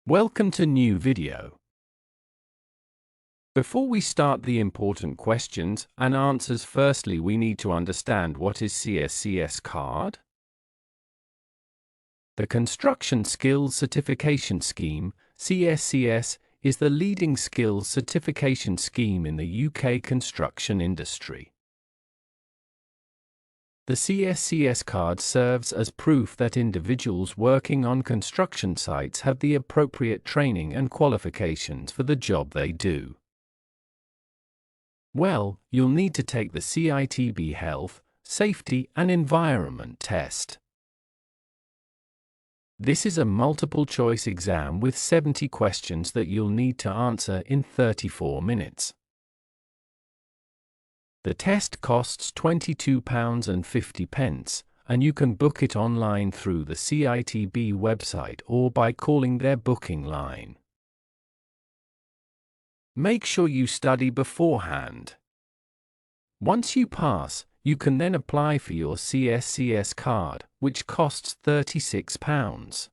Welcome to new video. Before we start the important questions and answers, firstly we need to understand what is CSCS card. The Construction Skills Certification Scheme, CSCS, is the leading skills certification scheme in the UK construction industry. The CSCS card serves as proof that individuals working on construction sites have the appropriate training and qualifications for the job they do. Well, you'll need to take the CITB Health, Safety and Environment test. This is a multiple-choice exam with 70 questions that you'll need to answer in 34 minutes. The test costs £22.50, and you can book it online through the CITB website or by calling their booking line. Make sure you study beforehand. Once you pass, you can then apply for your CSCS card, which costs £36.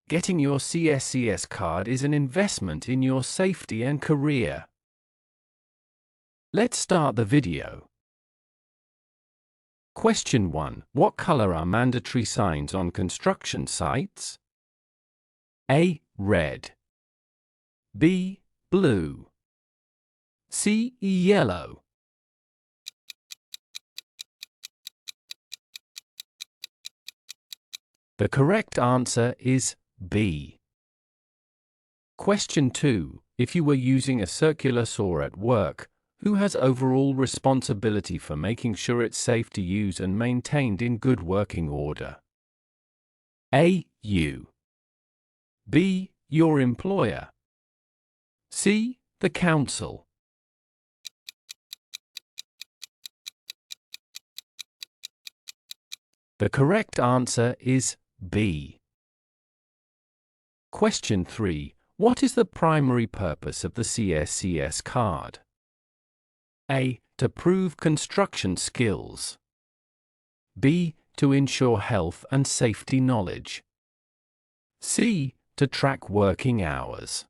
Getting your CSCS card is an investment in your safety and career. Let's start the video. Question 1. What color are mandatory signs on construction sites? A. Red. B. Blue. C. Yellow. The correct answer is B. Question 2. If you were using a circular saw at work, who has overall responsibility for making sure it's safe to use and maintained in good working order? A. You. B. Your employer. C. The council. The correct answer is B. Question 3. What is the primary purpose of the CSCS card? A. To prove construction skills. B. To ensure health and safety knowledge. C. To track working hours.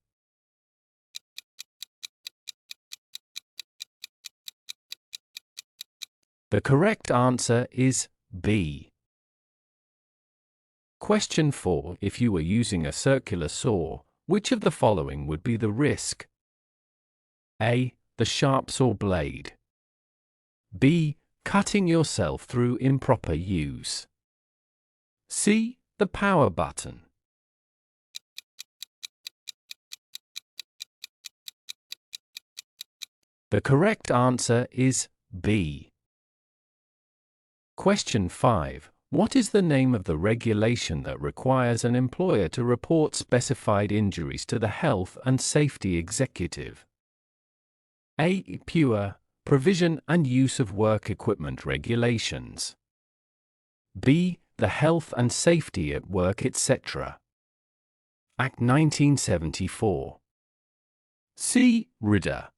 The correct answer is B. Question 4. If you were using a circular saw, which of the following would be the risk? A. The sharp saw blade. B. Cutting yourself through improper use. C. The power button. The correct answer is B. Question 5. What is the name of the regulation that requires an employer to report specified injuries to the Health and Safety Executive? A. Pure Provision and Use of Work Equipment Regulations. B. The Health and Safety at Work, etc. Act 1974. C. RIDA.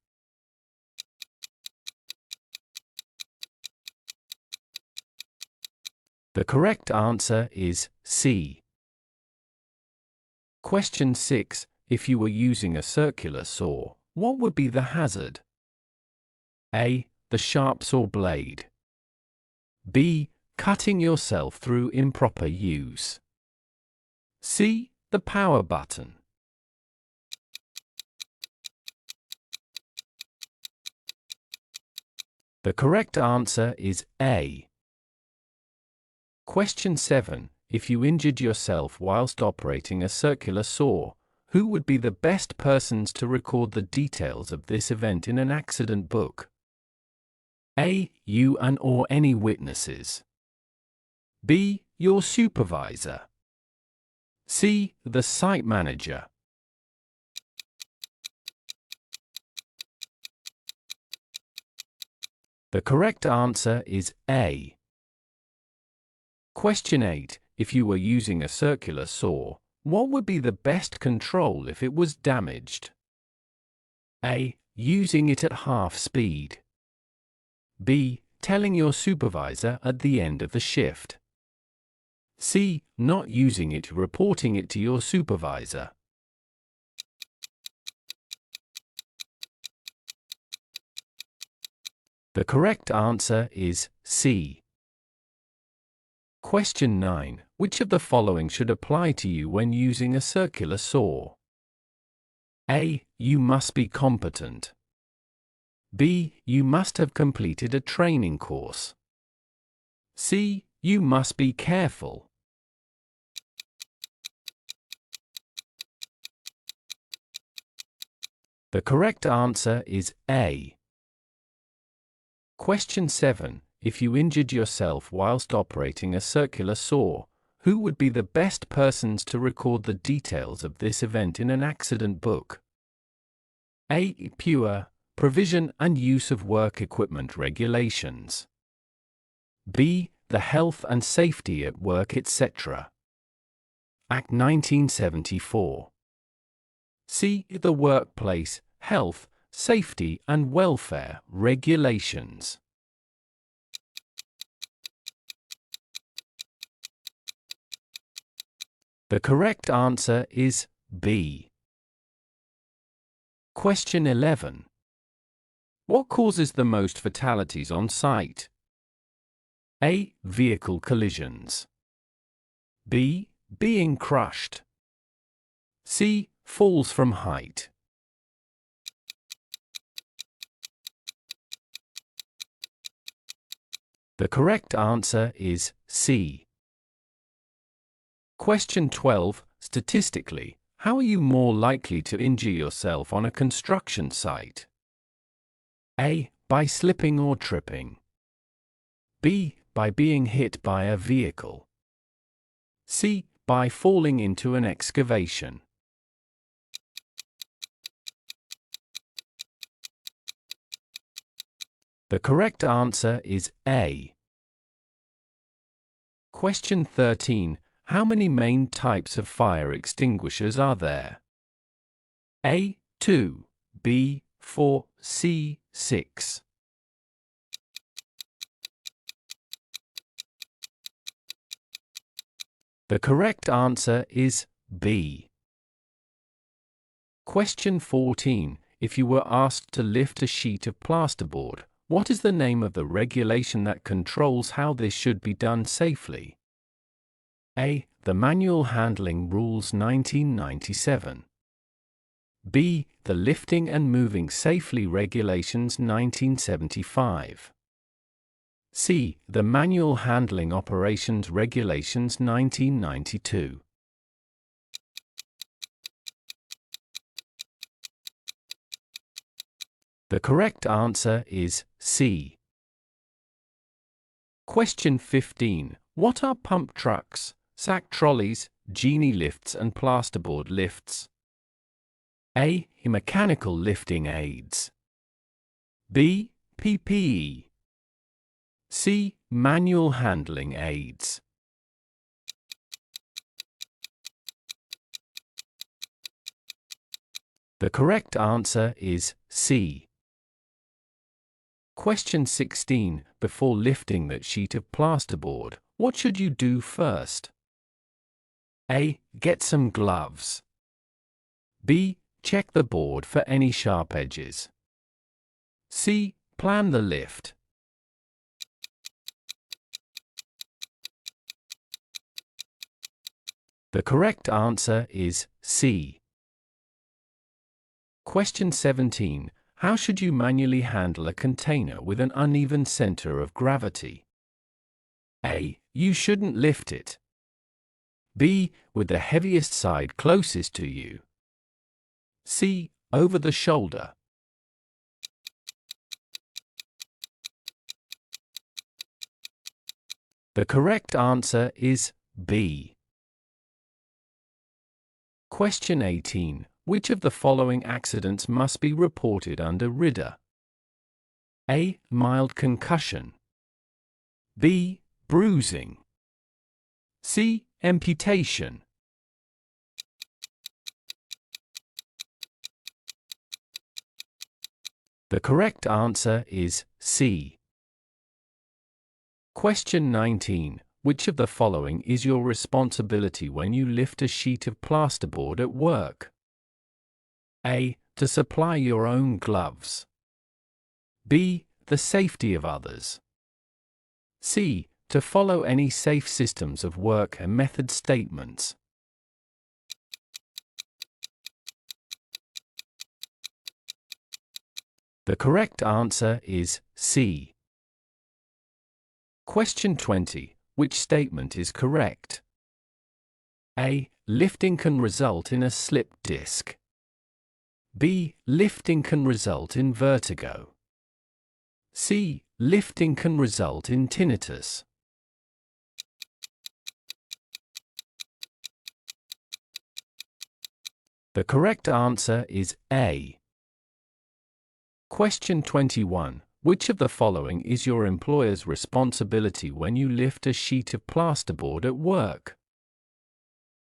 The correct answer is C. Question 6. If you were using a circular saw, what would be the hazard? A. The sharp saw blade. B. Cutting yourself through improper use. C. The power button. The correct answer is A. Question 7. If you injured yourself whilst operating a circular saw, who would be the best persons to record the details of this event in an accident book? A. You and/or any witnesses. B. Your supervisor. C. The site manager. The correct answer is A. Question 8. If you were using a circular saw, what would be the best control if it was damaged? A. Using it at half speed. B. Telling your supervisor at the end of the shift. C. Not using it, reporting it to your supervisor. The correct answer is C. Question 9. Which of the following should apply to you when using a circular saw? A. You must be competent. B. You must have completed a training course. C. You must be careful. The correct answer is A. Question 7. If you injured yourself whilst operating a circular saw, who would be the best persons to record the details of this event in an accident book? A. Pure, Provision and Use of Work Equipment Regulations. B. The Health and Safety at Work, etc. Act 1974. C. The Workplace, Health, Safety and Welfare Regulations. The correct answer is B. Question 11. What causes the most fatalities on site? A. Vehicle collisions. B. Being crushed. C. Falls from height. The correct answer is C. Question 12. Statistically, how are you more likely to injure yourself on a construction site? A. By slipping or tripping. B. By being hit by a vehicle. C. By falling into an excavation. The correct answer is A. Question 13. How many main types of fire extinguishers are there? A. 2. B. 4. C. 6. The correct answer is B. Question 14. If you were asked to lift a sheet of plasterboard, what is the name of the regulation that controls how this should be done safely? A. The Manual Handling Rules 1997. B. The Lifting and Moving Safely Regulations 1975. C. The Manual Handling Operations Regulations 1992. The correct answer is C. Question 15. What are pump trucks, sack trolleys, genie lifts and plasterboard lifts? A. Mechanical lifting aids. B. PPE. C. Manual handling aids. The correct answer is C. Question 16. Before lifting that sheet of plasterboard, what should you do first? A. Get some gloves. B. Check the board for any sharp edges. C. Plan the lift. The correct answer is C. Question 17. How should you manually handle a container with an uneven center of gravity? A. You shouldn't lift it. B. With the heaviest side closest to you. C. Over the shoulder. The correct answer is B. Question 18. Which of the following accidents must be reported under RIDA? A. Mild concussion. B. Bruising. C. Amputation. The correct answer is C. Question 19. Which of the following is your responsibility when you lift a sheet of plasterboard at work? A. To supply your own gloves. B. the safety of others. C. To follow any safe systems of work and method statements. The correct answer is C. Question 20. Which statement is correct? A. Lifting can result in a slip disc. B. Lifting can result in vertigo. C. Lifting can result in tinnitus. The correct answer is A. Question 21. Which of the following is your employer's responsibility when you lift a sheet of plasterboard at work?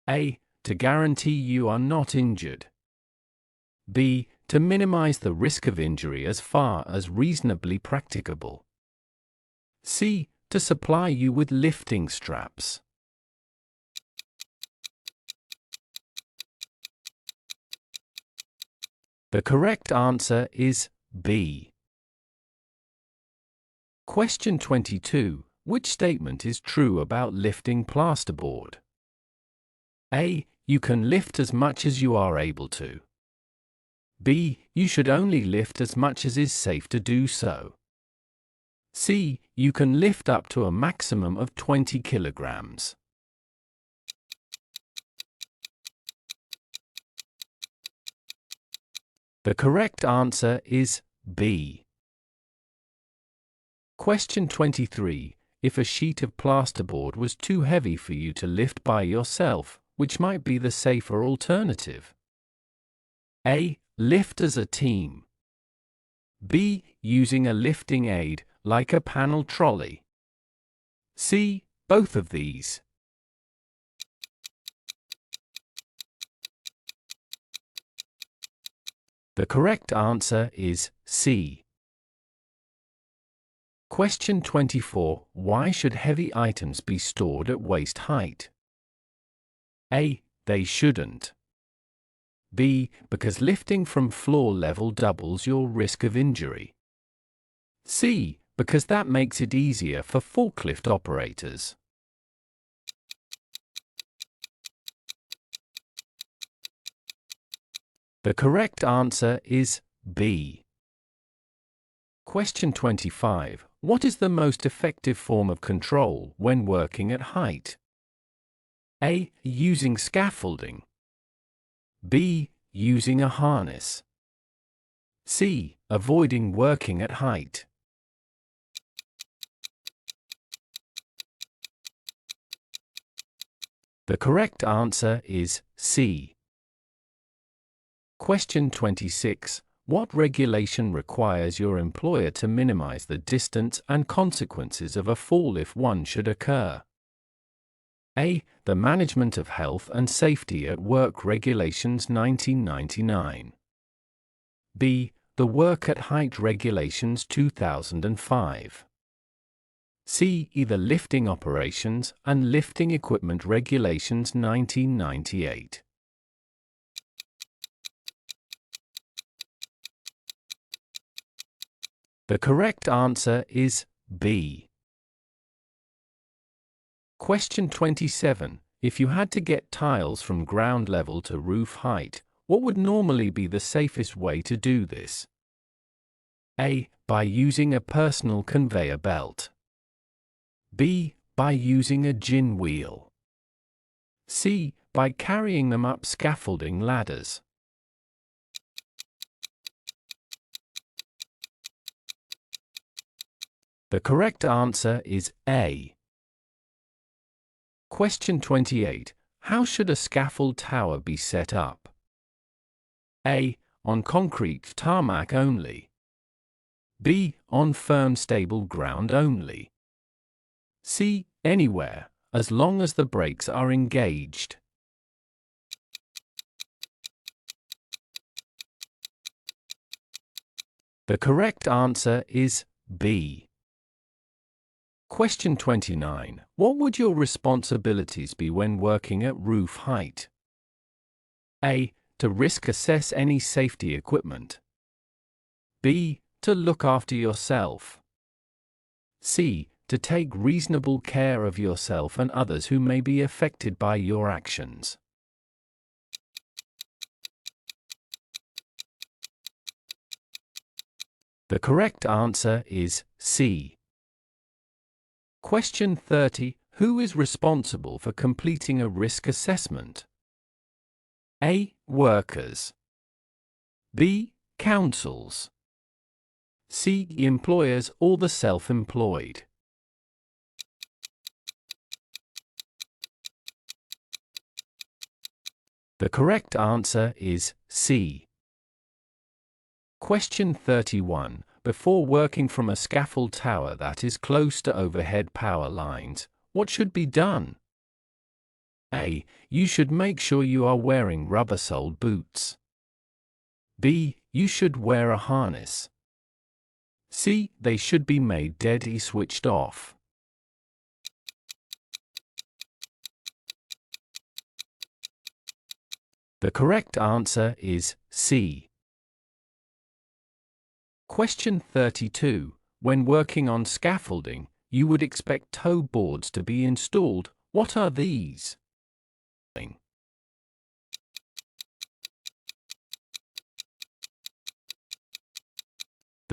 A. To guarantee you are not injured. B. To minimize the risk of injury as far as reasonably practicable. C. To supply you with lifting straps. The correct answer is B. Question 22. Which statement is true about lifting plasterboard? A. You can lift as much as you are able to. B. You should only lift as much as is safe to do so. C. You can lift up to a maximum of 20 kilograms. The correct answer is B. Question 23. If a sheet of plasterboard was too heavy for you to lift by yourself, which might be the safer alternative? A. Lift as a team. B. Using a lifting aid, like a panel trolley. C. Both of these. The correct answer is C. Question 24. Why should heavy items be stored at waist height? A. They shouldn't. B. Because lifting from floor level doubles your risk of injury. C. Because that makes it easier for forklift operators. The correct answer is B. Question 25. What is the most effective form of control when working at height? A. Using scaffolding. B. Using a harness. C. Avoiding working at height. The correct answer is C. Question 26. What regulation requires your employer to minimize the distance and consequences of a fall if one should occur? A. The Management of Health and Safety at Work Regulations 1999. B. The Work at Height Regulations 2005. C. The Lifting Operations and Lifting Equipment Regulations 1998. The correct answer is B. Question 27. If you had to get tiles from ground level to roof height, what would normally be the safest way to do this? A. By using a personal conveyor belt. B. By using a gin wheel. C. By carrying them up scaffolding ladders. The correct answer is A. Question 28. How should a scaffold tower be set up? A. On concrete tarmac only. B. On firm stable ground only. C. Anywhere, as long as the brakes are engaged. The correct answer is B. Question 29. What would your responsibilities be when working at roof height? A. To risk assess any safety equipment. B. To look after yourself. C. To take reasonable care of yourself and others who may be affected by your actions. The correct answer is C. Question 30. Who is responsible for completing a risk assessment? A. Workers. B. Councils. C. Employers or the self-employed. The correct answer is C. Question 31. Before working from a scaffold tower that is close to overhead power lines, what should be done? A. You should make sure you are wearing rubber-soled boots. B. You should wear a harness. C. They should be made dead switched off. The correct answer is C. Question 32. When working on scaffolding, you would expect toe boards to be installed. What are these?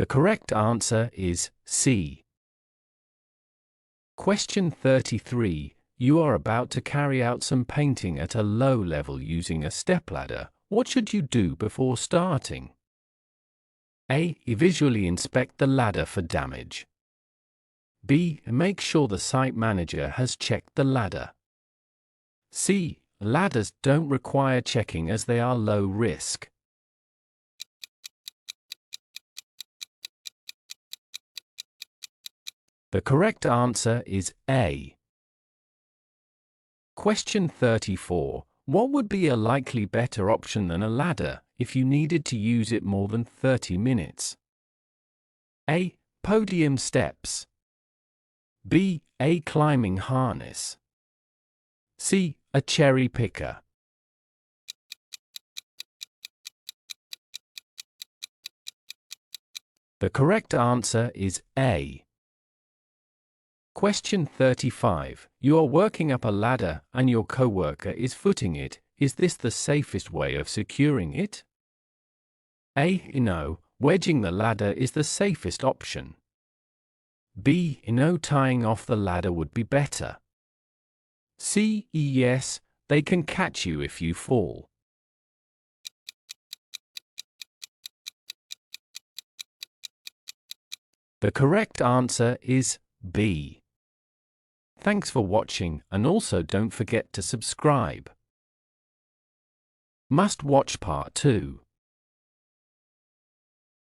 The correct answer is C. Question 33. You are about to carry out some painting at a low level using a stepladder. What should you do before starting? A. Visually inspect the ladder for damage. B. Make sure the site manager has checked the ladder. C. Ladders don't require checking as they are low risk. The correct answer is A. Question 34. What would be a likely better option than a ladder if you needed to use it more than 30 minutes? A. Podium steps. B. A climbing harness. C. A cherry picker. The correct answer is A. Question 35. You are working up a ladder and your coworker is footing it. Is this the safest way of securing it? A. No, wedging the ladder is the safest option. B. No, tying off the ladder would be better. C. Yes, they can catch you if you fall. The correct answer is B. Thanks for watching, and also don't forget to subscribe. Must watch part 2.